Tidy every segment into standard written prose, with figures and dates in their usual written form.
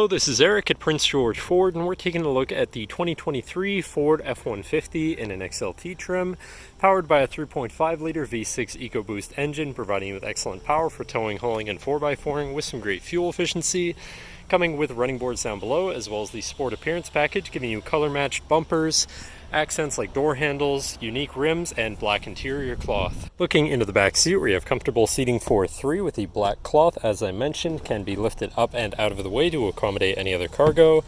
Hello, this is Eric at Prince George Ford, and we're taking a look at the 2023 Ford F-150 in an XLT trim, powered by a 3.5-liter V6 EcoBoost engine, providing you with excellent power for towing, hauling, and 4x4ing with some great fuel efficiency. Coming with running boards down below, as well as the Sport Appearance package, giving you color-matched bumpers, accents like door handles, unique rims, and black interior cloth. Looking into the back seat, we have comfortable seating for three with the black cloth, as I mentioned, can be lifted up and out of the way to accommodate any other cargo.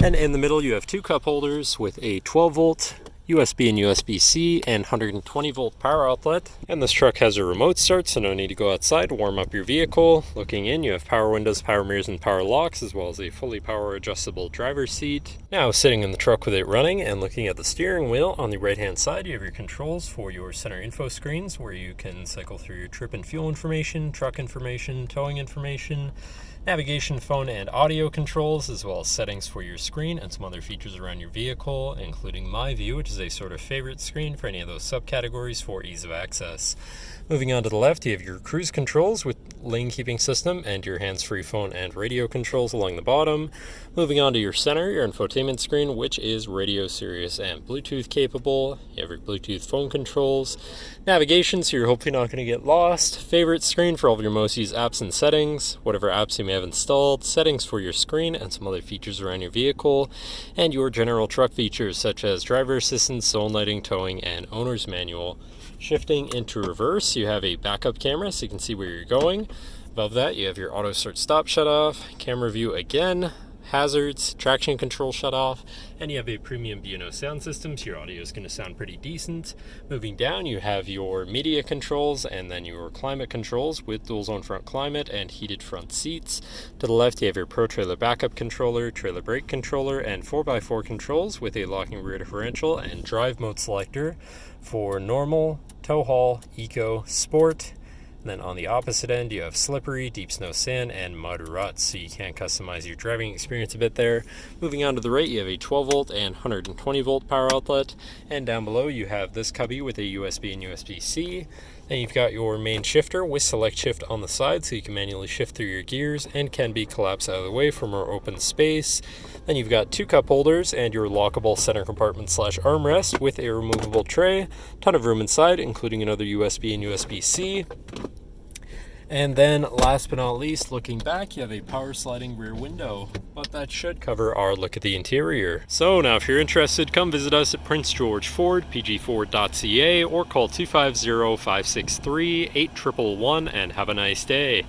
And in the middle, you have two cup holders with a 12-volt USB and USB-C and 120-volt power outlet. And this truck has a remote start, so no need to go outside to warm up your vehicle. Looking in, you have power windows, power mirrors, and power locks, as well as a fully power adjustable driver's seat. Now, sitting in the truck with it running and looking at the steering wheel, on the right-hand side, you have your controls for your center info screens, where you can cycle through your trip and fuel information, truck information, towing information, navigation, phone, and audio controls, as well as settings for your screen and some other features around your vehicle, including My View, which is a sort of favorite screen for any of those subcategories for ease of access. Moving on to the left, you have your cruise controls with lane keeping system and your hands-free phone and radio controls along the bottom. Moving on to your center, your infotainment screen, which is radio, Sirius, and Bluetooth capable. You have your Bluetooth phone controls. Navigation, so you're hopefully not going to get lost. Favorite screen for all of your most used apps and settings, whatever apps you may have installed. Settings for your screen and some other features around your vehicle. And your general truck features, such as driver assistance, zone lighting, towing, and owner's manual. Shifting into reverse, you have a backup camera so you can see where you're going. Above that, you have your auto start stop shut off, camera view again, hazards, traction control shut off, and you have a premium B&O sound system, so your audio is going to sound pretty decent. Moving down, you have your media controls and then your climate controls with dual zone front climate and heated front seats. To the left, you have your Pro Trailer backup controller, trailer brake controller, and 4x4 controls with a locking rear differential and drive mode selector for normal, tow haul, eco, sport. And then on the opposite end, you have slippery, deep snow, sand, and mud ruts, so you can customize your driving experience a bit there. Moving on to the right, you have a 12-volt and 120-volt power outlet. And down below, you have this cubby with a USB and USB-C. Then you've got your main shifter with select shift on the side, so you can manually shift through your gears and can be collapsed out of the way for more open space. Then you've got two cup holders and your lockable center compartment / armrest with a removable tray. Ton of room inside, including another USB and USB-C. And then last but not least, looking back, you have a power sliding rear window, but that should cover our look at the interior. So now if you're interested, come visit us at Prince George Ford, pgford.ca, or call 250-563-8111 and have a nice day.